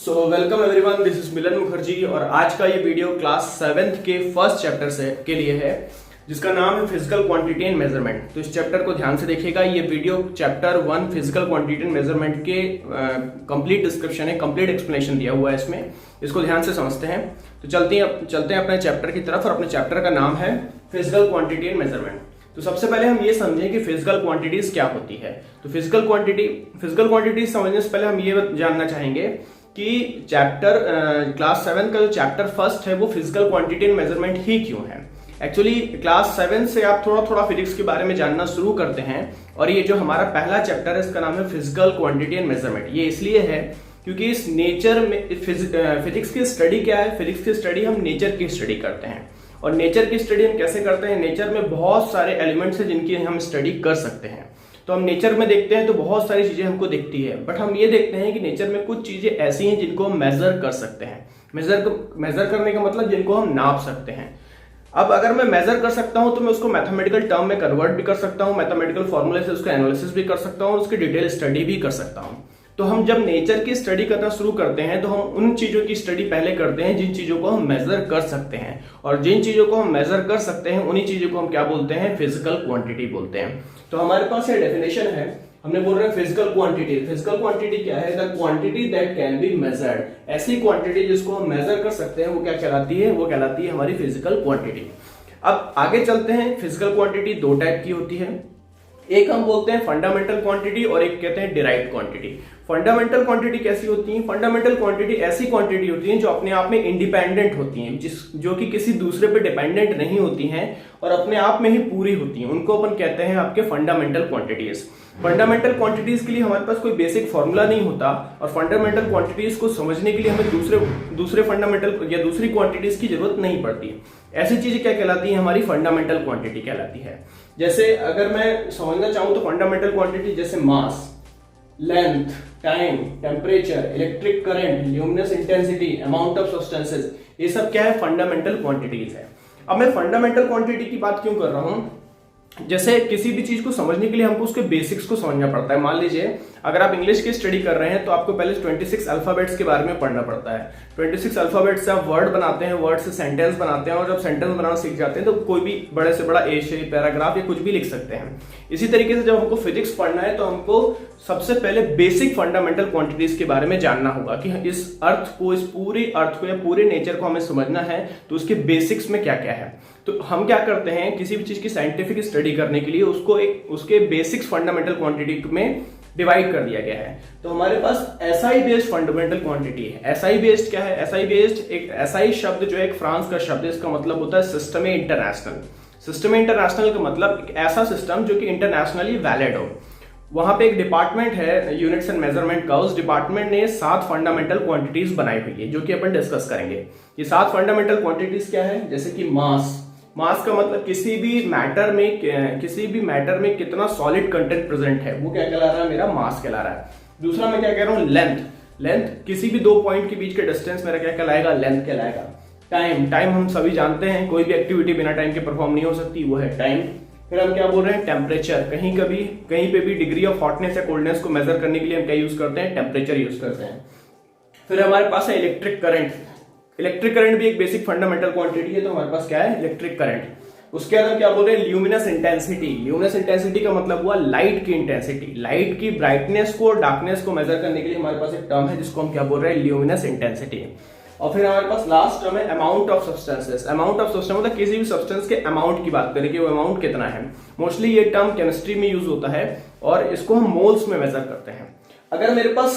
Welcome everyone, this is मिलन मुखर्जी और आज का ये वीडियो क्लास 7th के फर्स्ट चैप्टर के लिए है जिसका नाम है फिजिकल क्वांटिटी एंड मेजरमेंट। तो इस चैप्टर को ध्यान से देखिएगा। ये video chapter 1 physical quantity and measurement के कंप्लीट डिस्क्रिप्शन है, कंप्लीट एक्सप्लेनेशन दिया हुआ है इसमें। इसको ध्यान से समझते हैं। तो चलते हैं अपने चैप्टर की तरफ और अपने चैप्टर का नाम है फिजिकल क्वांटिटी एंड मेजरमेंट। तो सबसे पहले हम ये समझें कि फिजिकल क्वांटिटीज क्या होती है। तो फिजिकल क्वांटिटीज समझने से पहले हम ये जानना चाहेंगे कि चैप्टर क्लास 7 का जो चैप्टर फर्स्ट है वो फिजिकल क्वांटिटी एंड मेजरमेंट ही क्यों है। एक्चुअली क्लास 7 से आप थोड़ा थोड़ा फिजिक्स के बारे में जानना शुरू करते हैं और ये जो हमारा पहला चैप्टर है इसका नाम है फिजिकल क्वांटिटी एंड मेजरमेंट। ये इसलिए है क्योंकि इस नेचर में फिजिक्स की स्टडी क्या है। फिजिक्स की स्टडी हम नेचर की स्टडी करते हैं और नेचर की स्टडी हम कैसे करते हैं। नेचर में बहुत सारे एलिमेंट्स हैं जिनकी हम स्टडी कर सकते हैं। तो हम नेचर में देखते हैं तो बहुत सारी चीजें हमको दिखती है, बट हम ये देखते हैं कि नेचर में कुछ चीजें ऐसी हैं जिनको हम मेजर कर सकते हैं। मेजर करने का मतलब जिनको हम नाप सकते हैं। अब अगर मैं मेजर कर सकता हूं तो मैं उसको मैथमेटिकल टर्म में कन्वर्ट भी कर सकता हूं, मैथमेटिकल फॉर्मूले से उसका एनालिसिस भी कर सकता हूं, उसकी डिटेल स्टडी भी कर सकता हूं। तो हम जब नेचर की स्टडी करना शुरू करते हैं तो हम उन चीजों की स्टडी पहले करते हैं जिन चीजों को हम मेजर कर सकते हैं, और जिन चीजों को हम मेजर कर सकते हैं उन्हीं चीजों को हम क्या बोलते हैं, फिजिकल क्वांटिटी बोलते हैं। तो हमारे पास ये डेफिनेशन है, हमने बोल रहे हैं फिजिकल क्वांटिटी। फिजिकल क्वांटिटी क्या है? The quantity that can be measured. ऐसी क्वांटिटी जिसको हम मेजर कर सकते हैं वो क्या कहलाती है? वो कहलाती है हमारी फिजिकल क्वांटिटी। अब आगे चलते हैं। फिजिकल क्वांटिटी दो टाइप की होती है। एक हम बोलते हैं फंडामेंटल क्वांटिटी और एक कहते हैं डिराइव्ड क्वांटिटी। फंडामेंटल क्वांटिटी कैसी होती है? फंडामेंटल क्वांटिटी ऐसी क्वांटिटी होती है जो अपने आप में इंडिपेंडेंट होती हैं, जो कि किसी दूसरे पे डिपेंडेंट नहीं होती हैं और अपने आप में ही पूरी होती हैं। उनको अपन कहते हैं आपके फंडामेंटल क्वांटिटीज। फंडामेंटल क्वांटिटीज के लिए हमारे पास कोई बेसिक फॉर्मूला नहीं होता और फंडामेंटल क्वांटिटीज को समझने के लिए हमें दूसरे फंडामेंटल या दूसरी क्वांटिटीज की जरूरत नहीं पड़ती। ऐसी चीजें क्या कहलाती है? हमारी फंडामेंटल क्वांटिटी कहलाती है। जैसे अगर मैं समझना चाहूं तो फंडामेंटल क्वांटिटी जैसे mass, length, time, temperature, electric current, luminous intensity, amount of substances, ये सब क्या है? फंडामेंटल क्वांटिटीज है। अब मैं फंडामेंटल क्वांटिटी की बात क्यों कर रहा हूं? जैसे किसी भी चीज को समझने के लिए हमको उसके बेसिक्स को समझना पड़ता है। मान लीजिए अगर आप इंग्लिश की स्टडी कर रहे हैं तो आपको पहले 26 अल्फाबेट्स के बारे में पढ़ना पड़ता है। 26 अल्फाबेट से आप वर्ड बनाते हैं, वर्ड से सेंटेंस बनाते हैं और जब सेंटेंस बनाना सीख जाते हैं तो कोई भी बड़े से बड़ा एशे, पैराग्राफ या कुछ भी लिख सकते हैं। इसी तरीके से जब हमको फिजिक्स पढ़ना है तो हमको सबसे पहले बेसिक फंडामेंटल क्वांटिटीज के बारे में जानना होगा कि इस पूरे अर्थ को या पूरे नेचर को हमें समझना है तो उसके बेसिक्स में क्या क्या है। तो हम क्या करते हैं, किसी भी चीज की साइंटिफिक स्टडी करने के लिए उसके बेसिक्स फंडामेंटल क्वांटिटी में डिवाइड कर दिया गया है। तो हमारे पास एसआई बेस्ड फंडामेंटल क्वांटिटी है। एसआई बेस्ड क्या है? एसआई बेस्ड एक एसआई शब्द जो है एक फ्रांस का शब्द है, इसका मतलब होता है सिस्टम इंटरनेशनल। सिस्टम इंटरनेशनल का मतलब एक ऐसा सिस्टम जो कि इंटरनेशनली वैलिड हो। वहां पे एक डिपार्टमेंट है यूनिट्स एंड मेजरमेंट का, उस डिपार्टमेंट ने 7 फंडामेंटल क्वांटिटीज बनाई हुई है जो कि अपन डिस्कस करेंगे। ये 7 फंडामेंटल क्वांटिटीज क्या है? जैसे कि मास का मतलब किसी भी मैटर में कितना सॉलिड कंटेंट प्रेजेंट है वो क्या कहला रहा है? मेरा मास कहला रहा है। दूसरा मैं क्या कह रहा हूँ? लेंथ किसी भी 2 पॉइंट के बीच के डिस्टेंस मेरा क्या कहलाएगा? लेंथ कहलाएगा। टाइम हम सभी जानते हैं कोई भी एक्टिविटी बिना टाइम के परफॉर्म नहीं हो सकती, वो है टाइम। फिर हम क्या बोल रहे हैं? टेम्परेचर। कहीं पे भी डिग्री ऑफ हॉटनेस या कोल्डनेस को मेजर करने के लिए हम क्या यूज करते हैं? टेम्परेचर यूज करते हैं। फिर हमारे पास है इलेक्ट्रिक करंट। इलेक्ट्रिक करंट भी एक बेसिक फंडामेंटल क्वांटिटी है। तो हमारे पास क्या है? Electric current. उसके बाद हम क्या बोल रहे हैं? Luminous intensity. ल्यूमिनस इंटेंसिटी का मतलब हुआ लाइट की इंटेंसिटी। लाइट की ब्राइटनेस को और डार्कनेस को मेजर करने के लिए हमारे पास एक टर्म है जिसको हम क्या बोल रहे हैं? Luminous intensity. और फिर हमारे पास लास्ट टर्म है amount of substances. Amount of substance मतलब किसी भी सब्सटेंस के अमाउंट की बात करें कि वो अमाउंट कितना है। मोस्टली ये टर्म केमिस्ट्री में यूज होता है और इसको हम मोल्स में मेजर करते हैं। अगर मेरे पास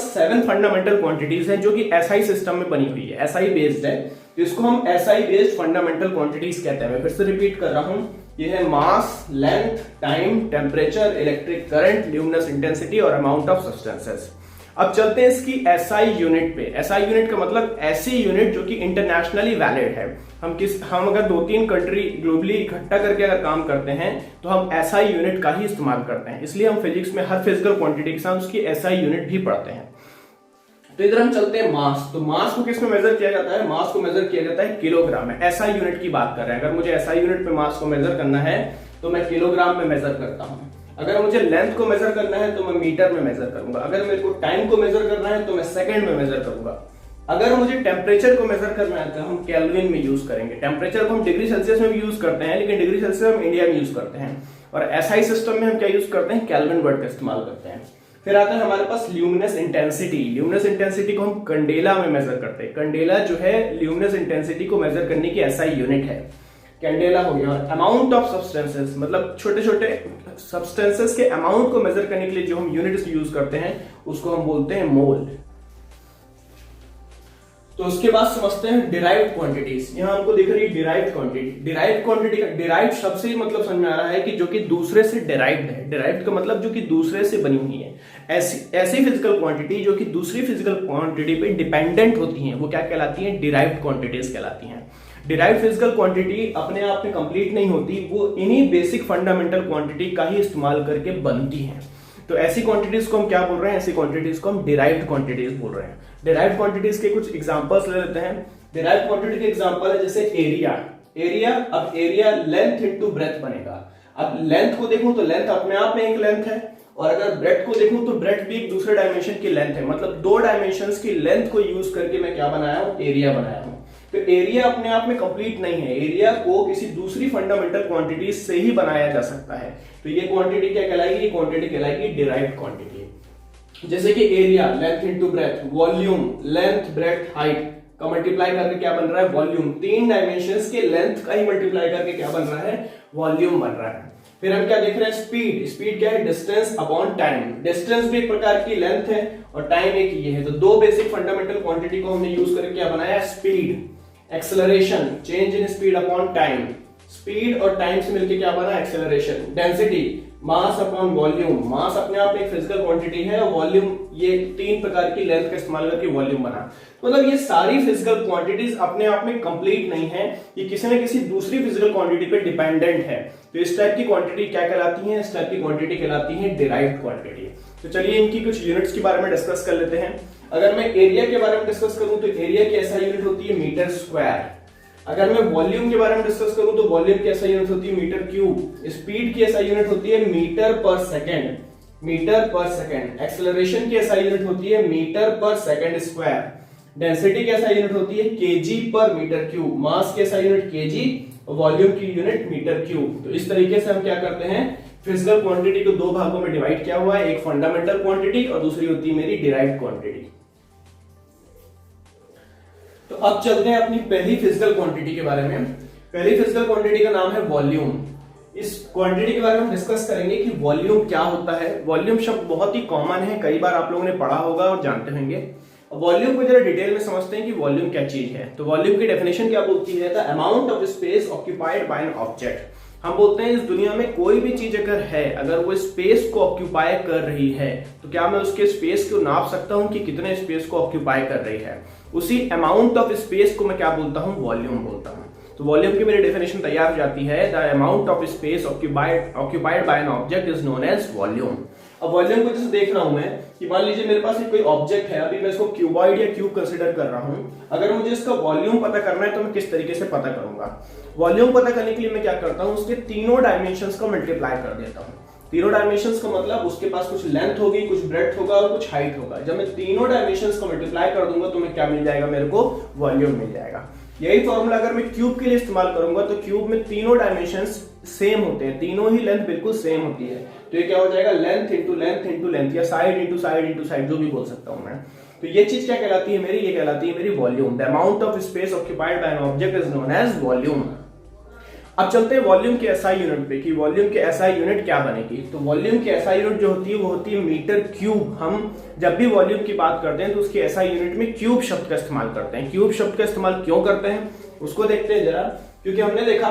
7 फंडामेंटल क्वांटिटीज हैं जो कि एसआई सिस्टम में बनी हुई है, एसआई बेस्ड है, जिसको हम एसआई बेस्ड फंडामेंटल क्वांटिटीज कहते हैं। मैं फिर से रिपीट कर रहा हूं, ये है mass, length, time, temperature, electric current, luminous intensity और अमाउंट ऑफ सब्सटेंसेस। अब चलते हैं इसकी एसआई यूनिट पे। एसआई यूनिट का मतलब ऐसी यूनिट जो कि इंटरनेशनली वैलिड है। हम अगर 2-3 कंट्री ग्लोबली इकट्ठा करके अगर काम करते हैं तो हम एसआई यूनिट का ही इस्तेमाल करते हैं। इसलिए हम फिजिक्स में हर फिजिकल क्वांटिटी के साथ उसकी एसआई यूनिट भी पढ़ते हैं। तो इधर हम चलते हैं मास। तो मास को किस में मेजर किया जाता है? मास को मेजर किया जाता है किलोग्राम में। एसआई यूनिट की बात कर रहे हैं। अगर मुझे एसआई यूनिट पे मास को मेजर करना है तो मैं किलोग्राम में मेजर करता हूं। अगर मुझे लेंथ को मेजर करना है तो मैं मीटर में मेजर करूंगा, अगर मेरे को टाइम को मेजर करना है तो मैं सेकंड में मेजर करूंगा, अगर मुझे टेम्परेचर को मेजर करना है तो हम केल्विन में यूज करेंगे। टेम्परेचर को हम डिग्री सेल्सियस में भी यूज करते हैं, लेकिन डिग्री सेल्सियस हम इंडिया में यूज करते हैं, और एसआई सिस्टम में हम क्या यूज करते हैं, केल्विन वर्ड का इस्तेमाल करते हैं। फिर आता है हमारे पास ल्यूमिनस इंटेंसिटी। ल्यूमिनस इंटेंसिटी को हम कैंडेला में मेजर करते हैं। कैंडेला जो है ल्यूमिनस इंटेंसिटी को मेजर करने की एसआई यूनिट है, कैंडेला हो गया। अमाउंट ऑफ सब्सटेंसेस, मतलब छोटे छोटे सब्सटेंसेस के अमाउंट को मेजर करने के लिए जो हम यूनिट यूज करते हैं उसको हम बोलते हैं मोल। तो उसके बाद समझते हैं डिराइव्ड क्वांटिटीज। यहां हमको दिख रही है डिराइव्ड क्वांटिटी। डिराइव्ड क्वांटिटी का डिराइव्ड शब्द से ही मतलब समझ में आ रहा है कि जो कि दूसरे से डिराइव्ड है। डिराइव्ड का मतलब जो कि दूसरे से बनी हुई है। ऐसी फिजिकल क्वांटिटी जो कि दूसरी फिजिकल क्वांटिटी पे डिपेंडेंट होती हैं वो क्या कहलाती हैं, डिराइव्ड क्वांटिटीज कहलाती हैं। डिराइव्ड फिजिकल क्वांटिटी अपने आप में कंप्लीट नहीं होती, वो इन्हीं बेसिक फंडामेंटल क्वांटिटी का ही इस्तेमाल करके बनती हैं। तो ऐसी क्वांटिटीज को हम क्या बोल रहे हैं, ऐसी क्वांटिटीज को हम डिराइव्ड क्वांटिटीज बोल रहे हैं। डिराइव्ड क्वांटिटीज के कुछ एग्जांपल्स ले लेते हैं। डिराइव्ड क्वांटिटी के एग्जांपल है जैसे एरिया। अब एरिया लेंथ इनटू ब्रेथ बनेगा। अब लेंथ को देखूं तो लेंथ अपने आप में एक लेंथ है, और अगर ब्रेथ को देखूं तो ब्रेथ भी एक दूसरे डायमेंशन की लेंथ है। मतलब दो डायमेंशंस की लेंथ को यूज करके मैं क्या बनाया हूं, एरिया बनाया हूं। तो एरिया अपने आप में कंप्लीट नहीं है, एरिया को किसी दूसरी फंडामेंटल क्वांटिटी से ही बनाया जा सकता है। तो ये क्वांटिटी क्या कहलाएगी, ये क्वांटिटी कहलाएगी डिराइव्ड क्वांटिटी। जैसे कि area length into breadth, volume length breadth height का मल्टीप्लाई करके क्या बन रहा है, वॉल्यूम। तीन डायमेंशंस के लेंथ का ही मल्टीप्लाई करके क्या बन रहा है, वॉल्यूम बन रहा है। फिर हम क्या देख रहे हैं, स्पीड। स्पीड क्या है, डिस्टेंस अपॉन टाइम। डिस्टेंस भी एक प्रकार की लेंथ है और टाइम एक ये है। तो दो बेसिक फंडामेंटल क्वांटिटी को हमने यूज करके क्या बनाया, speed. Acceleration, change in speed upon time. Speed और टाइम से मिलकर क्या बना, acceleration. Density, mass upon volume. Mass अपने आप एक फिजिकल क्वांटिटी है, और वॉल्यूम ये तीन प्रकार की लेंथ का इस्तेमाल करके वॉल्यूम बना। मतलब ये सारी फिजिकल क्वांटिटीज अपने आप में कंप्लीट नहीं है, ये किसी न किसी दूसरी फिजिकल क्वांटिटी पे डिपेंडेंट है। तो इस टाइप की क्वांटिटी क्या कहलाती है, इस टाइप की क्वांटिटी कहलाती है डिराइव्ड क्वांटिटी। तो चलिए इनकी कुछ यूनिट्स के बारे में डिस्कस कर लेते हैं। अगर मैं एरिया के बारे में डिस्कस करूं तो एरिया की ऐसा यूनिट होती है मीटर स्क्वायर। अगर मैं वॉल्यूम के बारे में डिस्कस करूं तो वॉल्यूम की ऐसा यूनिट होती है मीटर क्यूब। स्पीड की ऐसा यूनिट होती है मीटर पर सेकंड, मीटर पर सेकंड। एक्सेलरेशन की ऐसा यूनिट होती है मीटर पर सेकंड स्क्वायर। डेंसिटी की ऐसा यूनिट होती है केजी पर मीटर क्यूब। मास की ऐसा यूनिट केजी, वॉल्यूम की यूनिट मीटर क्यूब। तो इस तरीके से हम क्या करते हैं, फिजिकल क्वांटिटी को दो भागों में डिवाइड किया हुआ है, एक फंडामेंटल क्वांटिटी और दूसरी होती है मेरी डिराइव्ड क्वांटिटी। तो अब चलते हैं अपनी पहली फिजिकल क्वांटिटी के बारे में। पहली फिजिकल क्वांटिटी का नाम है वॉल्यूम। इस क्वांटिटी के बारे में डिस्कस करेंगे कि वॉल्यूम क्या होता है। वॉल्यूम शब्द बहुत ही कॉमन है, कई बार आप लोगों ने पढ़ा होगा और जानते होंगे। वॉल्यूम को जरा डिटेल में समझते हैं कि वॉल्यूम क्या चीज है। तो वॉल्यूम की डेफिनेशन क्या बोलती है, the amount of space occupied by an object. हम बोलते हैं इस दुनिया में कोई भी चीज अगर है, अगर वो स्पेस को ऑक्यूपाई कर रही है, तो क्या मैं उसके स्पेस को नाप सकता हूं कि कितने स्पेस को ऑक्यूपाई कर रही है। उसी अमाउंट ऑफ स्पेस को मैं क्या बोलता हूं, वॉल्यूम बोलता हूं। तो वॉल्यूम की मेरी डेफिनेशन तैयार हो जाती है, the amount of space occupied by an object is known as volume. अब वॉल्यूम को जैसे देख रहा हूं मैं कि मान लीजिए मेरे पास एक कोई ऑब्जेक्ट है, अभी मैं इसको क्यूबॉइड या क्यूब कंसीडर कर रहा हूं। अगर मुझे इसका वॉल्यूम पता करना है तो मैं किस तरीके से पता करूंगा, वॉल्यूम पता करने के लिए मैं क्या करता हूं, उसके तीनों डायमेंशंस को मल्टीप्लाई कर देता हूं। तीनों डायमेंशंस का मतलब उसके पास कुछ लेंथ होगी, कुछ ब्रेड्थ होगा और कुछ हाइट होगा। जब मैं तीनों डायमेंशंस को मल्टीप्लाई कर दूंगा तो मैं क्या मिल जाएगा, मेरे को वॉल्यूम मिल जाएगा। यही फॉर्मूला अगर मैं क्यूब के लिए इस्तेमाल करूंगा तो क्यूब में तीनों डायमेंशंस सेम होते हैं, तीनों ही लेंथ बिल्कुल सेम होती है। तो ये क्या हो जाएगा, length into length into length, या side into side into side, जो भी बोल सकता हूं मैं। तो ये चीज क्या कहलाती है मेरी, ये कहलाती है मेरी volume. The amount of space occupied by an object is known as volume. अब चलते हैं वॉल्यूम के एसआई यूनिट पे कि वॉल्यूम के एसआई यूनिट क्या बनेगी। तो वॉल्यूम की एसआई यूनिट जो होती है वो होती है मीटर क्यूब। हम जब भी वॉल्यूम की बात करते हैं तो उसकी एसआई यूनिट में क्यूब शब्द का इस्तेमाल करते हैं। क्यूब शब्द का इस्तेमाल क्यों करते हैं उसको देखते हैं जरा, क्योंकि हमने देखा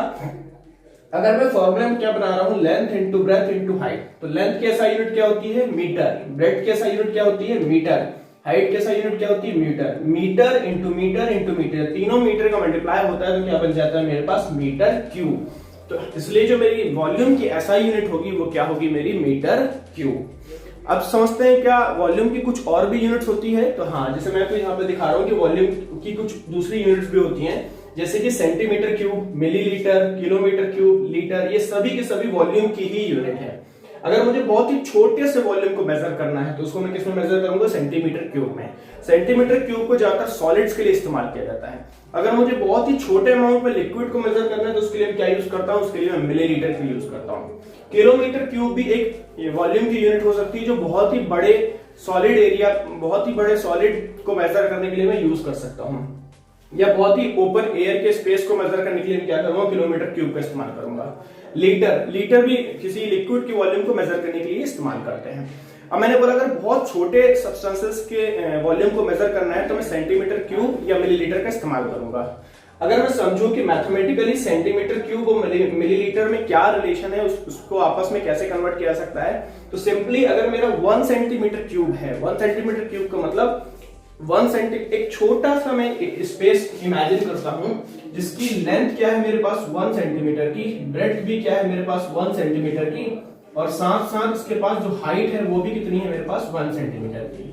अगर मैं फॉर्मूला में क्या बना रहा हूं, length into breadth into height. तो लेंथ की एसआई यूनिट क्या होती है, मीटर। ब्रेथ की एसआई यूनिट क्या होती है, मीटर। हाइट की एसआई यूनिट क्या होती है, metre. Metre into metre into metre, तीनों मीटर का मल्टीप्लाई होता है तो क्या बन जाता है मेरे पास, मीटर क्यूब। तो इसलिए जो मेरी वॉल्यूम की एसआई यूनिट होगी वो क्या होगी, मेरी मीटर क्यूब। अब समझते हैं क्या वॉल्यूम की कुछ और भी यूनिट्स होती है। तो हाँ, जैसे मैं तो यहाँ पे दिखा रहा हूँ कि वॉल्यूम की कुछ दूसरी यूनिट्स भी होती हैं, जैसे कि centimetre cube, millilitre, kilometre cube, litre, ये सभी के सभी वॉल्यूम की ही यूनिट है। अगर मुझे बहुत ही छोटे से वॉल्यूम को मेजर करना है तो उसको मैं किसमें मेजर करूंगा, सेंटीमीटर क्यूब में। सेंटीमीटर क्यूब को ज्यादातर सॉलिड्स के लिए इस्तेमाल किया जाता है। अगर मुझे बहुत ही छोटे अमाउंट में लिक्विड को मेजर करना है तो उसके लिए मैं क्या यूज करता हूँ, उसके लिए मैं मिलीलीटर की यूज करता हूँ। किलोमीटर क्यूब भी एक वॉल्यूम की यूनिट हो सकती है जो बहुत ही बड़े सॉलिड एरिया, बहुत ही बड़े सॉलिड को मेजर करने के लिए मैं यूज कर सकता हूँ। या बहुत ही ओपन एयर के स्पेस को मेजर करने के लिए क्या करूंगा, किलोमीटर क्यूब का इस्तेमाल करूंगा। लीटर भी किसी लिक्विड की वॉल्यूम को मेजर करने के लिए इस्तेमाल करते हैं। अब मैंने बोला अगर बहुत छोटे सब्सटेंसेस के वॉल्यूम को मेजर करना है तो मैं सेंटीमीटर क्यूब या मिलीलीटर का इस्तेमाल करूंगा। अगर मैं समझूं कि मैथमेटिकली सेंटीमीटर क्यूब और मिलीलीटर में क्या रिलेशन है, उसको आपस में कैसे कन्वर्ट किया जा सकता है, तो सिंपली अगर मेरा 1 सेंटीमीटर क्यूब है, 1 सेंटीमीटर क्यूब का मतलब एक छोटा सा मैं स्पेस इमेजिन करता हूं जिसकी लेंथ क्या है मेरे पास 1 सेंटीमीटर की, ब्रेड्थ भी क्या है मेरे पास 1 सेंटीमीटर की, और साथ साथ इसके पास जो हाइट है वो भी कितनी है मेरे पास 1 सेंटीमीटर की।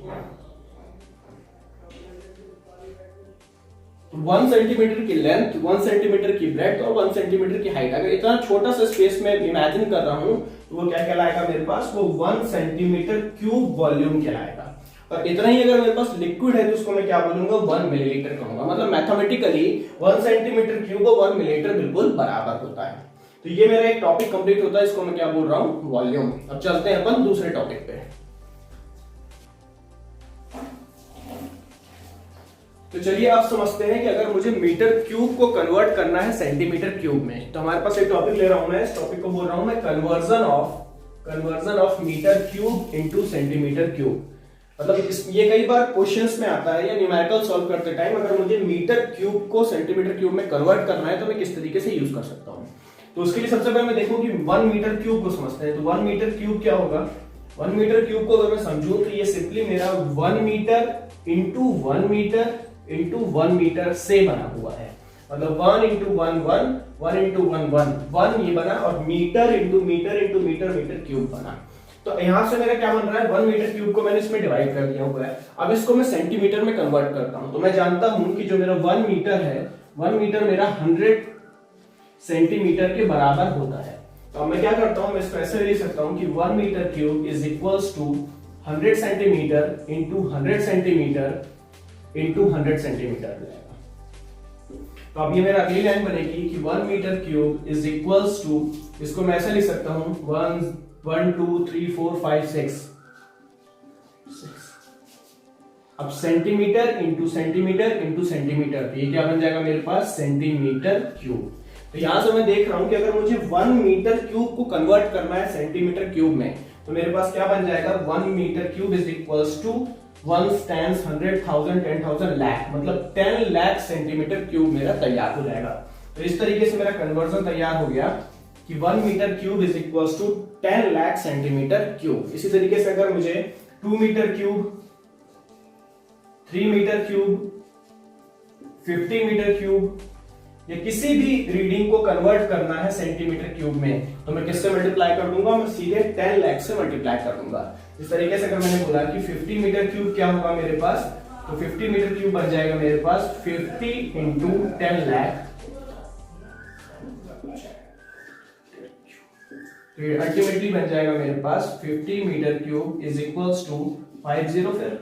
1 सेंटीमीटर की लेंथ, 1 सेंटीमीटर की ब्रेड्थ और 1 सेंटीमीटर की हाइट। अगर इतना छोटा सा स्पेस में इमेजिन कर रहा हूं तो वो क्या कहलाएगा मेरे पास, वो 1 सेंटीमीटर क्यूब वॉल्यूम कहलाएगा। और इतना ही अगर मेरे पास लिक्विड है तो उसको मैं क्या बोलूंगा, 1 मिलीलीटर कहूंगा। मतलब मैथमेटिकली 1 सेंटीमीटर क्यूब और 1 मिलीलीटर बिल्कुल बराबर होता है। तो ये मेरा एक टॉपिक कंप्लीट होता है, इसको मैं क्या बोल रहा हूं, वॉल्यूम। अब चलते हैं अपन दूसरे टॉपिक पे। तो चलिए आप समझते हैं कि अगर मुझे मीटर क्यूब को कन्वर्ट करना है सेंटीमीटर क्यूब में, तो हमारे पास एक टॉपिक ले रहा हूं मैं, इस टॉपिक को बोल रहा हूं मैं conversion of metre cube into centimetre cube. मतलब ये कई बार क्वेश्चंस में आता है या न्यूमेरिकल सॉल्व करते टाइम, अगर मुझे मीटर क्यूब को सेंटीमीटर क्यूब में कन्वर्ट करना है तो मैं किस तरीके से यूज कर सकता हूं। तो उसके लिए सबसे पहले मैं देखूं कि 1 मीटर क्यूब को समझते हैं। तो 1 मीटर क्यूब क्या होगा, 1 मीटर क्यूब को अगर मैं समझूं तो ये सिंपली मेरा 1 metre into 1 metre into 1 metre से बना हुआ है। मतलब 1 इंटू 1 1, 1 इंटू 1 1 1 ये बना, और metre into metre into metre metre cube बना। तो यहां से मेरा क्या बन रहा है, 1 मीटर क्यूब को मैंने इसमें डिवाइड कर दिया हुआ है। अब इसको मैं सेंटीमीटर में कन्वर्ट करता हूं तो मैं जानता हूं कि जो मेरा 1 मीटर है, 1 मीटर मेरा 100 सेंटीमीटर के बराबर होता है। तो अब मैं क्या करता हूं, मैं इसको ऐसे लिख सकता हूं कि 1 metre cube is equals to 100 centimetre into 100 centimetre into 100 centimetre. तो अब ये मेरा अगली लाइन बनेगी कि 1 metre cube is equals to, इसको मैं ऐसे लिख सकता हूं 1 2 3 4 5 6। अब centimetre into centimetre into centimetre, तो ये क्या बन जाएगा मेरे पास, सेंटीमीटर क्यूब। तो यहां से मैं देख रहा हूं कि अगर मुझे 1 मीटर क्यूब को कन्वर्ट करना है सेंटीमीटर क्यूब में तो मेरे पास क्या बन जाएगा, 1 metre cube is equals to 1 times 100,000 10,000 lakh, मतलब 10 लाख सेंटीमीटर क्यूब मेरा तैयार हो जाएगा। तो इस तरीके से मेरा कन्वर्जन तैयार हो गया कि 1 metre cube is equals to 10 lakh centimetre cube. इसी तरीके से अगर मुझे 2 metre cube, 3 metre cube, 50 metre cube या किसी भी रीडिंग को कन्वर्ट करना है सेंटीमीटर क्यूब में तो मैं किससे मल्टीप्लाई कर दूंगा, मैं सीधे 10 लाख से मल्टीप्लाई कर दूंगा। इस तरीके से अगर मैंने बोला कि 50 मीटर क्यूब क्या होगा मेरे पास, तो 50 मीटर क्यूब बन जाएगा मेरे पास 50 इंटू 10 लाख। तो ये अल्टीमेटली बन जाएगा मेरे पास 50 metre cube is equals to 50 फिर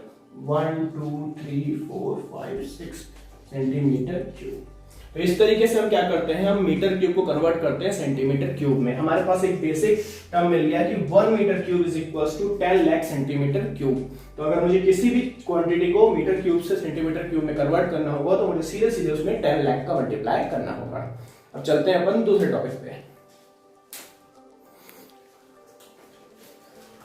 1 2 3 4 5 6 सेंटीमीटर क्यूब। तो इस तरीके से हम क्या करते हैं, हम मीटर क्यूब को कन्वर्ट करते हैं सेंटीमीटर क्यूब में। हमारे पास एक बेसिक टर्म मिल गया कि 1 metre cube is equals to 10 lakh centimetre cube. तो अगर मुझे किसी भी क्वांटिटी को मीटर क्यूब से सेंटीमीटर क्यूब में कन्वर्ट करना होगा तो मुझे सीधे सीधे उसमें 10 लाख का मल्टीप्लाई करना होगा। अब चलते हैं अपन दूसरे टॉपिक पे।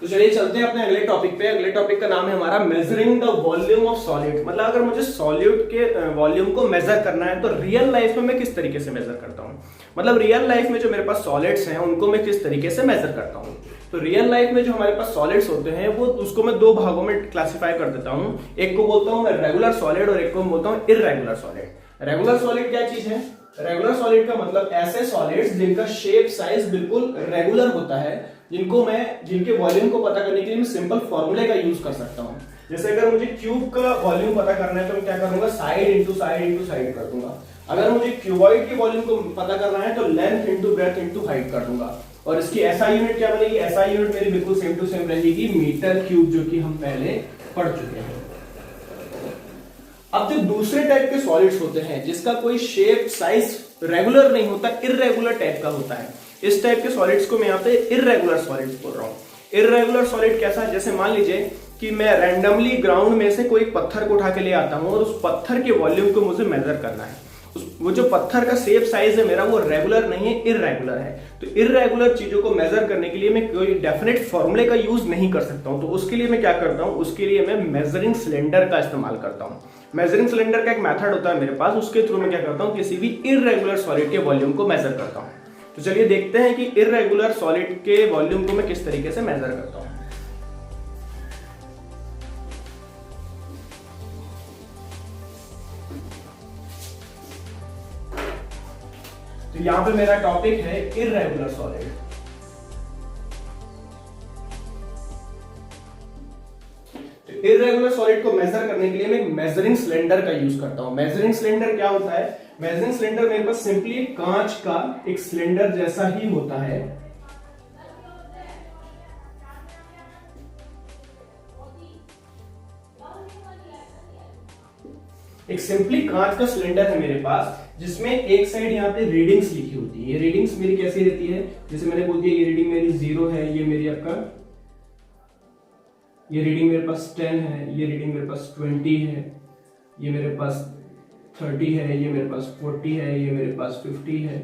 तो चलिए चलते हैं अपने अगले टॉपिक पे। अगले टॉपिक का नाम है हमारा measuring the volume of solid. मतलब अगर मुझे सॉलिड के वॉल्यूम को मेजर करना है तो रियल लाइफ में मैं किस तरीके से मेजर करता हूँ, मतलब रियल लाइफ में जो मेरे पास सॉलिड्स हैं उनको मैं किस तरीके से मेजर करता हूँ। तो रियल लाइफ में जो हमारे पास सॉलिड्स होते हैं वो उसको मैं 2 भागों में क्लासिफाई कर देता हूँ। एक को बोलता हूँ मैं रेगुलर सॉलिड और एक को बोलता हूँ इररेगुलर सॉलिड। रेगुलर सॉलिड क्या चीज है, रेगुलर सॉलिड का मतलब ऐसे सॉलिड्स जिनका शेप साइज बिल्कुल रेगुलर होता है, जिनके वॉल्यूम को पता करने के लिए मैं सिंपल फॉर्मूले का यूज कर सकता हूं। जैसे अगर मुझे क्यूब का वॉल्यूम पता करना है तो मैं क्या करूंगा, side into side into side कर दूंगा। अगर मुझे क्यूबॉइड के वॉल्यूम को पता करना है तो length into breadth into height कर दूंगा। और इसकी एसआई यूनिट क्या बनेगी, एसआई यूनिट मेरी बिल्कुल सेम टू सेम रहेगी मीटर क्यूब, जो कि हम पहले पढ़ चुके हैं। अब जो दूसरे टाइप के सॉलिड्स होते हैं जिसका कोई शेप साइज रेगुलर नहीं होता, इररेगुलर टाइप का होता है, इस टाइप के सॉलिड्स को मैं यहाँ पे इररेगुलर सॉलिड्स बोल रहा हूँ। इररेगुलर सॉलिड कैसा है, जैसे मान लीजिए कि मैं रैंडमली ग्राउंड में से कोई पत्थर को उठा के ले आता हूं और उस पत्थर के वॉल्यूम को मुझे मेजर करना है। वो जो पत्थर का शेप साइज है मेरा, वो रेगुलर नहीं है, इररेगुलर है। तो इररेगुलर चीजों को मेजर करने के लिए मैं कोई डेफिनेट फॉर्मूले का यूज नहीं कर सकता हूं। तो उसके लिए मैं क्या करता हूं, उसके लिए मैं मेजरिंग सिलेंडर का इस्तेमाल करता हूं। मेजरिंग सिलेंडर का एक मेथड होता है मेरे पास, उसके थ्रू मैं क्या करता हूं, किसी भी इररेगुलर सॉलिड के वॉल्यूम को मेजर करता हूं। तो चलिए देखते हैं कि इररेगुलर सॉलिड के वॉल्यूम को मैं किस तरीके से मेजर करता हूं। तो यहां पे मेरा टॉपिक है इररेगुलर सॉलिड। तो इररेगुलर सॉलिड को मेजर करने के लिए मैं मेजरिंग सिलेंडर का यूज करता हूं। मेजरिंग सिलेंडर क्या होता है, मेजरिंग सिलेंडर मेरे पास सिंपली कांच का एक सिलेंडर जैसा ही होता है। एक सिंपली कांच का सिलेंडर है मेरे पास, जिसमें एक साइड यहाँ पे रीडिंग्स लिखी होती है। ये रीडिंग्स मेरी कैसी रहती है, जैसे मैंने बोल दिया ये रीडिंग मेरी 0 है, ये मेरी आपका ये रीडिंग मेरे पास 10 है, ये रीडिंग मेरे पास 20 है, ये मेरे पास 30 है, ये मेरे पास 40 है, ये मेरे पास 50 है,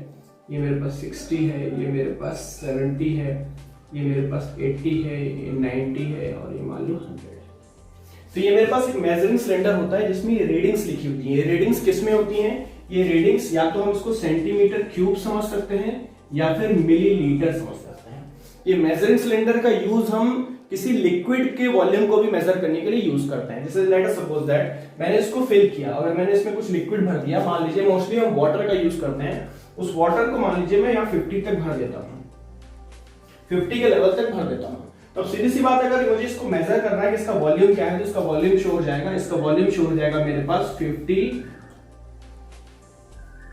ये मेरे पास 60 है, ये मेरे पास 70 है, ये मेरे पास 80 है, ये 90 है और ये मान लो 100 है। तो ये मेरे पास एक मेजरिंग सिलेंडर होता है जिसमें ये रीडिंग्स लिखी होती है। ये रीडिंग्स किस में होती हैं, ये रीडिंग्स या तो हम इसको सेंटीमीटर क्यूब समझ सकते हैं या फिर मिलीलीटर समझ सकते हैं। ये मेजरिंग सिलेंडर का यूज हम किसी लिक्विड के वॉल्यूम को भी मेजर करने के लिए यूज करते हैं। जैसे लेट अस सपोज दैट मैंने इसको फिल किया और मैंने इसमें कुछ लिक्विड भर दिया, मान लीजिए मोस्टली हम वाटर का यूज करते हैं। उस वाटर को मान लीजिए मैं यहाँ 50 तक भर देता हूँ, 50 के लेवल तक भर देता हूँ। तो सीधी सी बात है, अगर मुझे इसको मेजर करना है कि इसका वॉल्यूम क्या है, तो इसका वॉल्यूम शो हो जाएगा। इसका वॉल्यूम शो हो जाएगा मेरे पास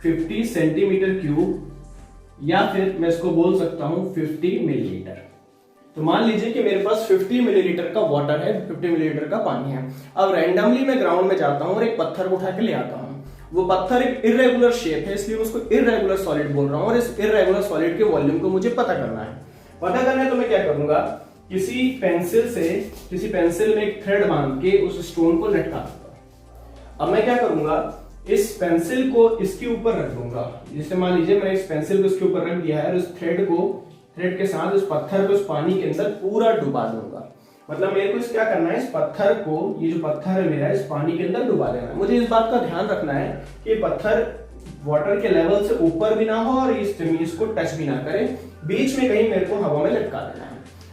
50 सेंटीमीटर क्यूब, या फिर मैं इसको बोल सकता हूं 50 मिलीलीटर। तो मान लीजिए कि मेरे पास 50 मिलीलीटर का वाटर है, 50 मिलीलीटर का पानी है। अब रैंडमली मैं ग्राउंड में जाता हूं और एक पत्थर को उठा के ले आता हूं। वो पत्थर एक इररेगुलर शेप है, इसलिए उसको इररेगुलर सॉलिड बोल रहा हूं। और इस इररेगुलर सॉलिड के वॉल्यूम को मुझे पता करना है। पता करना है तो मैं क्या करूंगा, किसी पेंसिल में एक थ्रेड बांध के उस स्टोन को लटका दूंगा। अब मैं क्या करूंगा, इस पेंसिल को इसके ऊपर रख दूंगा। जैसे मान लीजिए मैंने इस पेंसिल को इसके ऊपर रख दिया है और इस थ्रेड के साथ उस पत्थर को इस पानी के अंदर पूरा डुबा दूंगा। मतलब मेरे को क्या करना है, इस पत्थर को, ये जो पत्थर है मेरा, इस पानी के अंदर डुबा देना है। मुझे इस बात का ध्यान रखना है कि पत्थर वाटर के लेवल से ऊपर भी ना हो और इस जमीन को टच भी ना करे। बीच में कहीं मेरे को हवा में लटका देना है।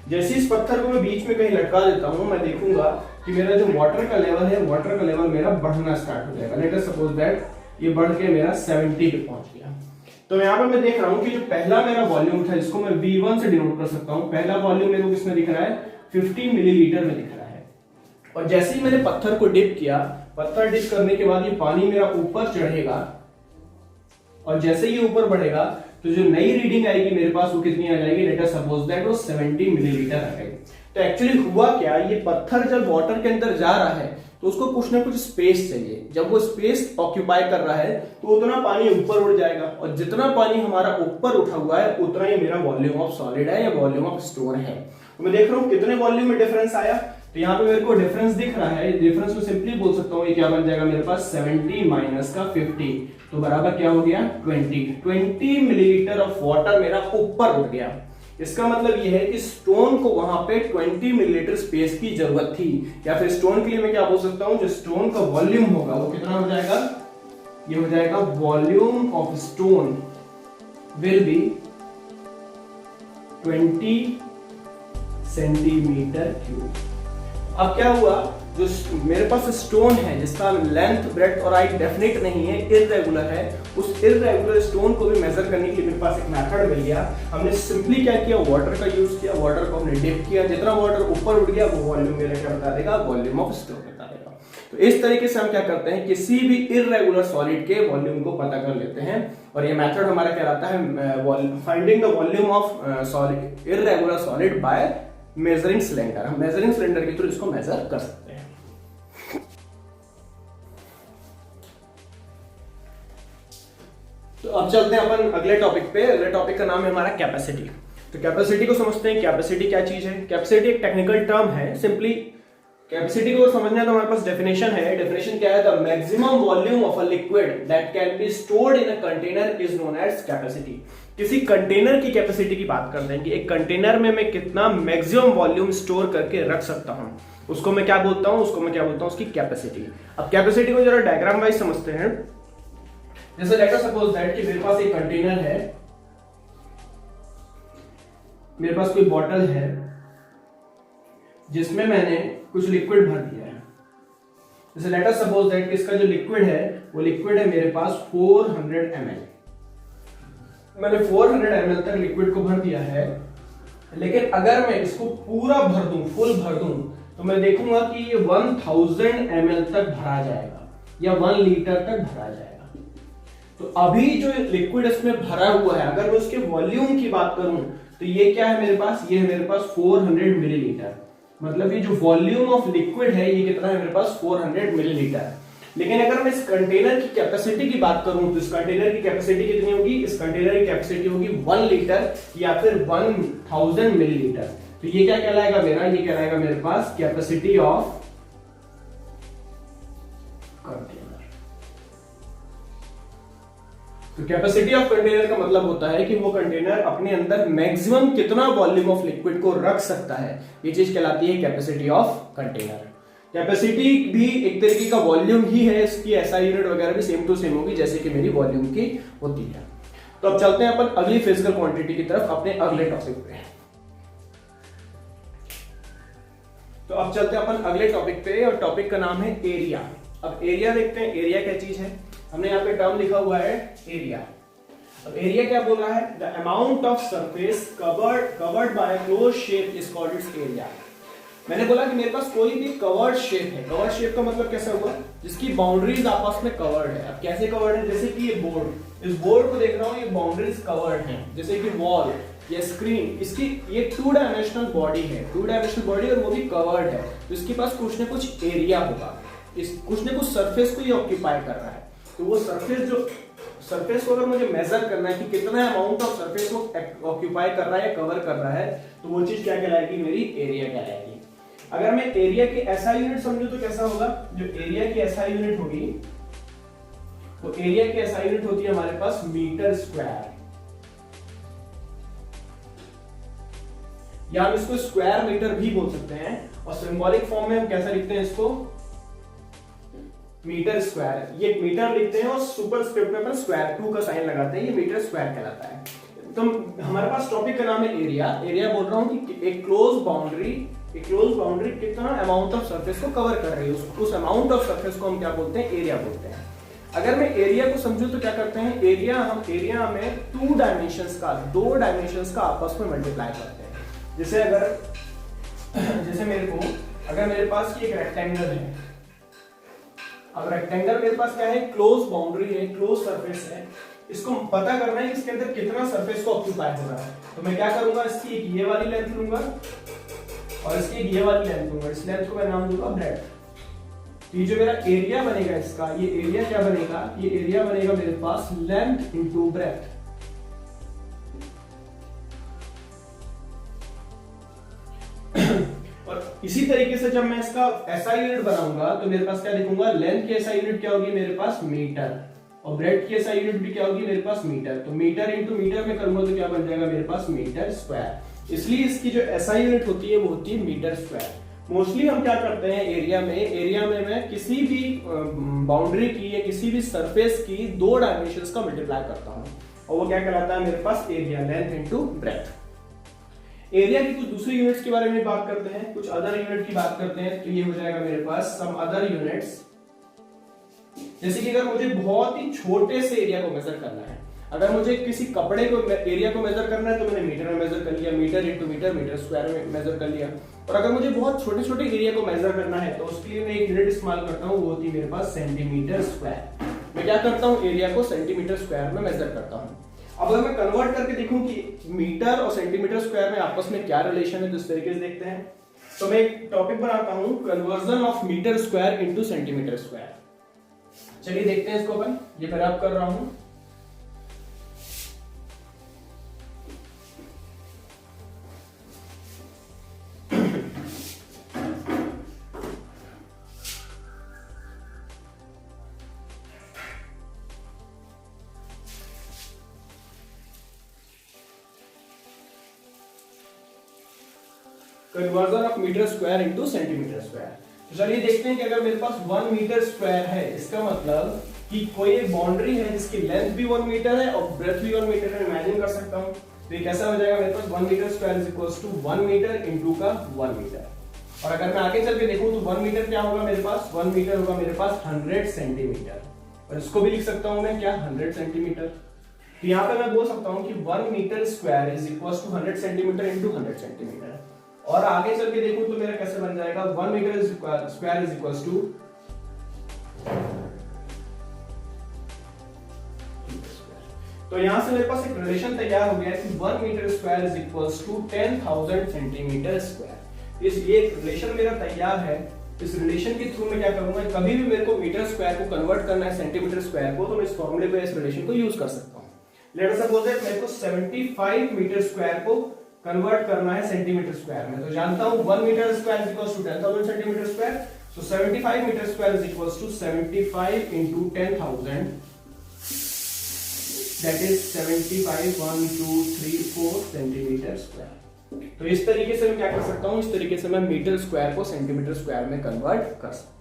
जैसे इस पत्थर को मैं बीच में कहीं लटका देता हूं, मैं देखूंगा कि मेरा जो वाटर का लेवल है, वाटर का लेवल मेरा बढ़ना स्टार्ट हो जाएगा। लेट अस सपोज दैट ये बढ़ के मेरा 70 पे पहुंच गया। तो यहाँ पे मैं देख रहा हूँ कि जो पहला मेरा वॉल्यूम था, इसको मैं V1 से डिनोट कर सकता हूँ। पहला वॉल्यूम मेरे को किसमें दिख रहा है, 50 मिलीलीटर में दिख रहा है। और जैसे ही मैंने पत्थर को डिप किया, पत्थर डिप करने के बाद ये पानी मेरा ऊपर चढ़ेगा और जैसे ही ऊपर बढ़ेगा तो जो नई रीडिंग आएगी मेरे पास वो कितनी आ जाएगी, लेट अस सपोज दैट वो 70 मिलीलीटर आ गई। तो एक्चुअली हुआ क्या, ये पत्थर जब वाटर के अंदर जा रहा है तो उसको कुछ ना कुछ स्पेस चाहिए। जब वो स्पेस ऑक्यूपाई कर रहा है तो उतना पानी ऊपर उड़ जाएगा, और जितना पानी हमारा ऊपर उठा हुआ है उतना ही मेरा वॉल्यूम ऑफ सॉलिड है या वॉल्यूम ऑफ स्टोन है। तो मैं देख रहा हूँ कितने वॉल्यूम में डिफरेंस आया। तो यहाँ पे मेरे को डिफरेंस दिख रहा है। डिफरेंस को सिंपली बोल सकता हूँ, ये क्या बन जाएगा मेरे पास, 70 माइनस का 50 तो बराबर क्या हो गया, 20 मिलीलीटर ऑफ वाटर मेरा ऊपर उठ गया। इसका मतलब यह है कि स्टोन को वहां पे 20 मिलीलीटर स्पेस की जरूरत थी। या फिर स्टोन के लिए मैं क्या बोल सकता हूं, जो स्टोन का वॉल्यूम होगा वो कितना हो जाएगा, ये हो जाएगा volume of stone will be 20 centimetre cube. अब क्या हुआ, जो मेरे पास स्टोन है जिसका लेंथ ब्रेड्थ और हाइट डेफिनेट नहीं है, इररेगुलर है, उस इररेगुलर स्टोन को भी मेजर करने के लिए मेरे पास एक मेथड मिल गया। हमने सिंपली क्या किया, वाटर का यूज किया, वाटर को हमने डिप किया, जितना वाटर ऊपर उठ गया वो वॉल्यूम मेरा क्या बता देगा, वॉल्यूम ऑफ स्टोन बता देगा। तो इस तरीके से हम क्या करते हैं, किसी भी इररेगुलर सॉलिड के वॉल्यूम को पता कर लेते हैं, और ये मेथड हमारा कहलाता है finding the volume of solid, irregular solid by measuring cylinder. हम मेजरिंग सिलेंडर के थ्रू इसको मेजर कर सकते हैं। तो अब चलते हैं अपन अगले टॉपिक पे। अगले टॉपिक का नाम है हमारा कैपेसिटी। तो कैपेसिटी को समझते हैं, कैपेसिटी क्या चीज है। कैपेसिटी एक टेक्निकल टर्म है। सिंपली कैपेसिटी को समझना तो हमारे पास डेफिनेशन है। डेफिनेशन क्या है, the maximum volume of a liquid that can be stored in a container is known as capacity. किसी कंटेनर की कैपेसिटी की बात करते हैं कि एक कंटेनर में मैं कितना मैक्सिमम वॉल्यूम स्टोर करके रख सकता हूं, उसको मैं क्या बोलता हूं, उसको मैं क्या बोलता हूं, उसकी कैपेसिटी। अब कैपेसिटी को जरा डायग्राम वाइज समझते हैं। जैसे लेट अस सपोज दैट कि मेरे पास एक कंटेनर है, मेरे पास कोई बॉटल है जिसमें मैंने कुछ लिक्विड भर दिया है। जैसे लेट अस सपोज दैट कि इसका जो लिक्विड है वो लिक्विड है मेरे पास 400 ml। मैंने 400 ml तक लिक्विड को भर दिया है, लेकिन अगर मैं इसको पूरा भर दूं, फुल भर दूं, तो मैं देखूंगा कि ये 1000 ml तक भरा जाएगा या 1 लीटर तक भरा जाएगा। तो अभी जो लिक्विड इसमें भरा हुआ है, अगर मैं उसके वॉल्यूम की बात करूं तो ये क्या है मेरे पास, ये है मेरे पास 400 मिलीलीटर। मतलब ये जो वॉल्यूम ऑफ लिक्विड है ये कितना है मेरे पास, 400 मिलीलीटर। लेकिन अगर मैं इस कंटेनर की कैपेसिटी की बात करूं तो इस कंटेनर की कैपेसिटी कितनी होगी, इस कंटेनर की कैपेसिटी होगी 1 लीटर या फिर 1000 मिलीलीटर। तो ये क्या कहलाएगा मेरा, ये कहलाएगा मेरे पास कैपेसिटी ऑफ कंटेनर। तो कैपेसिटी ऑफ कंटेनर का मतलब होता है कि वो कंटेनर अपने अंदर मैक्सिमम कितना वॉल्यूम ऑफ लिक्विड को रख सकता है, ये चीज कहलाती है कैपेसिटी ऑफ कंटेनर। कैपेसिटी भी एक तरीके का वॉल्यूम ही है, इसकी एसआई यूनिट वगैरह भी सेम टू सेम होगी जैसे कि मेरी वॉल्यूम की होती है। तो अब चलते हैं अपन अगली फिजिकल क्वांटिटी की तरफ, अपने अगले टॉपिक पे। तो अब चलते हैं अपन अगले टॉपिक पे, और टॉपिक का नाम है एरिया। अब एरिया देखते हैं, एरिया क्या चीज है। हमने यहाँ पे टर्म लिखा हुआ है एरिया। अब एरिया क्या बोल रहा है, the amount of surface covered by a closed shape is called its area. मैंने बोला कि मेरे पास कोई भी कवर्ड शेप है। कवर्ड शेप का मतलब कैसा हुआ, जिसकी बाउंड्रीज आपस में कवर्ड है। अब कैसे कवर्ड है, जैसे कि ये बोर्ड, इस बोर्ड को देख रहा हूँ, ये बाउंड्रीज कवर्ड है। जैसे कि वॉल या स्क्रीन, इसकी ये 2 डायमेंशनल बॉडी है, 2 डायमेंशनल बॉडी और वो भी कवर्ड है, तो इसके पास कुछ ना कुछ एरिया होगा, इस कुछ ना कुछ सरफेस को ये ऑक्यूपाई कर रहा है। तो वो सरफेस को अगर मुझे मेजर करना है कि कितना अमाउंट ऑफ सरफेस को ऑक्यूपाई कर रहा है या कवर कर रहा है, तो वो चीज क्या कहलाएगी, मेरी एरिया कहलाएगी। अगर मैं एरिया की एसआई यूनिट समझूं तो कैसा होगा, जो एरिया की एसआई यूनिट होगी, तो एरिया की एसआई यूनिट होती है हमारे पास मीटर स्क्वायर, या हम इसको स्क्वायर मीटर भी बोल सकते हैं, और सिंबॉलिक फॉर्म में हम कैसा लिखते हैं इसको, मीटर स्क्वायर। ये मीटर लिखते हैं और सुपरस्क्रिप्ट में अपन स्क्वायर 2 का साइन लगाते हैं, ये मीटर स्क्वायर कहलाता है। तो हमारे पास टॉपिक का नाम है एरिया। एरिया बोल रहा हूं कि एक क्लोज बाउंड्री कितना अमाउंट ऑफ सरफेस को कवर कर रही है, उस अमाउंट ऑफ सरफेस को हम क्या बोलते हैं, एरिया बोलते हैं। अगर मैं एरिया को समझूं तो क्या करते हैं, एरिया में 2 डायमेंशंस का आपस में मल्टीप्लाई करते हैं। जैसे मेरे पास एक रेक्टेंगल है। अब रेक्टेंगल मेरे पास क्या है, क्लोज बाउंड्री है, क्लोज सरफेस है, इसको पता करना है कि इसके अंदर कितना सरफेस को ऑक्यूपाई हो रहा है। तो मैं क्या करूंगा, इसकी एक ये वाली लेंथ लूंगा और इसकी एक ये वाली लेंथ लूंगा, इस लेंथ को मैं नाम दूंगा ब्रेड्थ। ये जो मेरा एरिया बनेगा इसका, ये एरिया क्या बनेगा, ये एरिया बनेगा मेरे पास लेंथ इनटू ब्रेड्थ। और इसी तरीके से जब मैं इसका एसआई यूनिट बनाऊंगा तो मेरे पास क्या लिखूंगा, लेंथ की एसआई यूनिट क्या होगी मेरे पास, मीटर, और ब्रेड्थ की एसआई यूनिट भी क्या होगी मेरे पास, मीटर। तो मीटर इंटू मीटर में करूंगा तो क्या बन जाएगा मेरे पास, मीटर स्क्वायर। इसलिए इसकी जो एसआई यूनिट होती है वो होती है मीटर स्क्वायर। मोस्टली हम क्या करते हैं एरिया में मैं किसी भी बाउंड्री की या किसी भी सरफेस की 2 डायमेंशंस का मल्टीप्लाई करता हूं, और वो क्या कहलाता है मेरे पास, area, length into breadth. Area की कुछ दूसरी यूनिट्स के बारे में बात करते हैं, कुछ अदर यूनिट की बात करते हैं। तो ये हो जाएगा मेरे पास सम अदर यूनिट्स। जैसे कि अगर मुझे बहुत ही छोटे से एरिया को मेजर करना है, अगर मुझे किसी कपड़े को एरिया को मेजर करना है तो मैंने मीटर में मेजर कर लिया, metre into metre, metre square में मेजर कर लिया। और अगर मुझे बहुत छोटे छोटे एरिया को मेजर करना है तो उसके लिए मैं एक यूनिट इस्तेमाल करता हूँ, वो होती है मेरे पास सेंटीमीटर स्क्वायर। मैं क्या करता हूँ, एरिया को सेंटीमीटर स्क्वायर में मेजर करता हूँ। अब अगर मैं कन्वर्ट करके देखूं कि मीटर और सेंटीमीटर स्क्वायर में आपस में क्या रिलेशन है, तो इस तरीके से देखते हैं। तो मैं एक टॉपिक बनाता हूं, conversion of metre square into centimetre square. चलिए देखते हैं इसको अपन। ये मैं आप कर रहा हूं। Conversion of metre square into centimetre square. तो चलिए देखते हैं कि अगर मेरे पास 1 मीटर स्क्वायर है, इसका मतलब कि कोई एक बाउंड्री है जिसकी लेंथ भी 1 मीटर है और ब्रेथ भी 1 मीटर है। इमेजिन कर सकता हूं। तो ये कैसा हो जाएगा मेरे पास 1 metre square is equals to 1 metre into का 1 मीटर। और अगर मैं आगे चल के देखूं तो 1 मीटर क्या होगा मेरे पास, 1 मीटर होगा मेरे पास 100 सेंटीमीटर। और इसको भी लिख सकता हूं मैं क्या, 100 सेंटीमीटर। तो यहाँ पे मैं बोल सकता हूँ कि 1 metre square is equals to 100 centimetre into 100 centimetre. और आगे चल के देखूं तो मेरा कैसे बन जाएगा, 1 metre square is equals to तो यहां से मेरे पास एक रिलेशन तैयार हो गया कि 1 metre square is equals to 10,000 centimetre square. इसलिए एक रिलेशन मेरा तैयार है। इस रिलेशन के थ्रू मैं क्या करूंगा, कभी भी मेरे को मीटर स्क्वायर को कन्वर्ट करना है सेंटीमीटर स्क्वायर को, तो मैं इस फॉर्मूले को, इस रिलेशन को यूज कर सकता हूं। लेट अस सपोज दैट मेरे को 75 मीटर स्क्वायर को कन्वर्ट करना है सेंटीमीटर स्क्वायर में। तो जानता हूं 1 metre square is equals to 10,000 centimetre square. So 75 metre square is equals to 75 into 10,000, that is 75 1 2 3 4 centimetre square. तो इस तरीके से मैं क्या कर सकता हूं, इस तरीके से मैं मीटर स्क्वायर को सेंटीमीटर स्क्वायर में कन्वर्ट कर सकता हूं।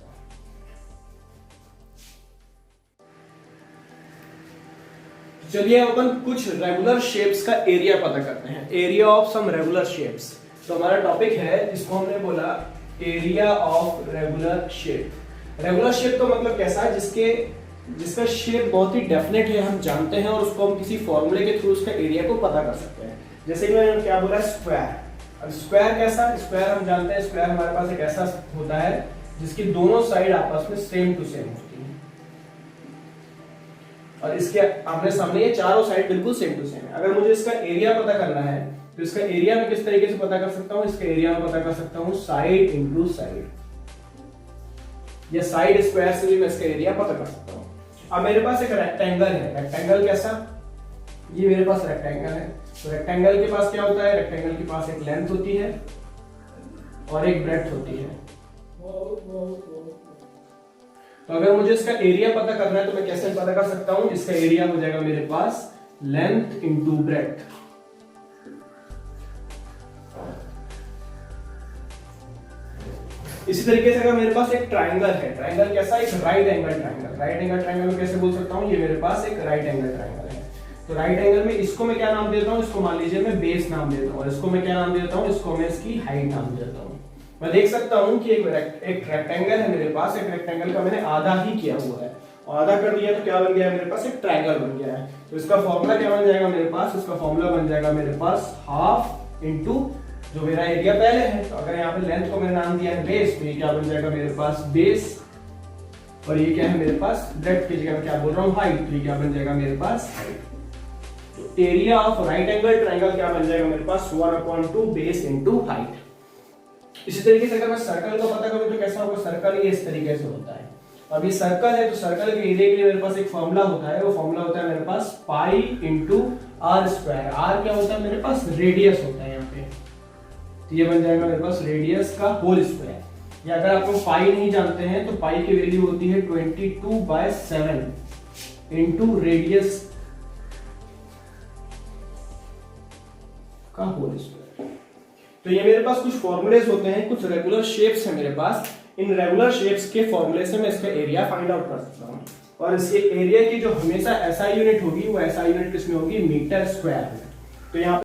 चलिए अपन कुछ रेगुलर शेप्स का एरिया पता करते हैं, area of some regular shapes. तो हमारा टॉपिक है जिसको हमने बोला area of regular shape. Regular shape का मतलब कैसा है, जिसका शेप बहुत ही डेफिनेट है, हम जानते हैं, और उसको हम किसी फॉर्मूले के थ्रू उसका एरिया को पता कर सकते हैं। जैसे कि मैंने क्या बोला, स्क्वायर। अब स्क्वायर कैसा, स्क्वायर हम जानते हैं, स्क्वायर हमारे पास एक ऐसा होता है जिसकी दोनों साइड आपस में सेम टू सेम होती है, और इसके आमने सामने ये चारों साइड बिल्कुल सेम टू सेम है। अगर मुझे इसका एरिया पता करना है तो इसका एरिया मैं किस तरीके से पता कर सकता हूं, इसका एरिया मैं पता कर सकता हूं साइड इंटू साइड, या साइड स्क्वायर से भी मैं इसका एरिया पता कर सकता हूं। अब मेरे पास एक रेक्टेंगल है, रेक्टेंगल कैसा, ये मेरे पास रेक्टेंगल है। तो रेक्टेंगल के पास क्या होता है, रेक्टेंगल के पास एक लेंथ होती है और एक ब्रेड्थ होती है। तो अगर मुझे इसका एरिया पता करना है तो मैं कैसे पता कर सकता हूं, इसका एरिया हो जाएगा मेरे पास लेंथ इंटू ब्रेड्थ। इसी तरीके से अगर मेरे पास एक ट्राइंगल है, ट्राइंगल कैसा, एक right angle triangle. Right angle triangle में कैसे बोल सकता हूं, ये मेरे पास एक राइट एंगल ट्राइंगल है। तो राइट एंगल में इसको मैं क्या नाम देता हूं, इसको मान लीजिए मैं बेस नाम देता हूं, और इसको मैं क्या नाम देता हूं, इसको मैं इसकी हाइट नाम देता हूं। मैं देख सकता हूं कि एक रेक्टेंगल है मेरे पास, एक रेक्टेंगल का मैंने आधा ही किया हुआ है, और आधा कर दिया तो क्या बन गया मेरे पास, एक ट्रायंगल बन गया है। तो इसका फॉर्मूला क्या बन जाएगा मेरे पास, इसका फॉर्मूला बन जाएगा मेरे पास हाफ इंटू जो मेरा एरिया पहले है। तो अगर यहाँ पे लेंथ को मैंने नाम दिया है बेस, तो ये क्या बन जाएगा मेरे पास बेस, और ये क्या है मेरे पास ब्रेड्थ की जगह मैं क्या बोल रहा हूँ हाइट, तो ये क्या बन जाएगा मेरे पास हाइट। तो area of right angle triangle क्या बन जाएगा मेरे पास 1/2 बेस इंटू हाइट। इसी तरीके से अगर मैं सर्कल का पता करूं तो कैसा होगा, सर्कल ये इस तरीके से होता है। अब ये सर्कल है तो सर्कल के एरिया के लिए मेरे पास एक फॉर्मूला होता है, वो फॉर्मूला होता है मेरे पास pi into r square. R क्या होता है मेरे पास, रेडियस होता है यहाँ पे, तो ये बन जाएगा मेरे पास रेडियस का होल स्क्वायर। या अगर आपको पाई नहीं जानते हैं तो पाई की वैल्यू होती है 22/7 इंटू रेडियस का होल स्क्वायर। तो ये मेरे पास कुछ फॉर्मूलेस होते हैं, कुछ रेगुलर शेप्स है मेरे पास। इन रेगुलर शेप्स के फॉर्मूले से मैं इसका एरिया फाइंड आउट कर सकता हूँ, और इसके एरिया की जो हमेशा एसआई यूनिट होगी वो एसआई यूनिट किसमें होगी, मीटर स्क्वायर में। तो यहाँ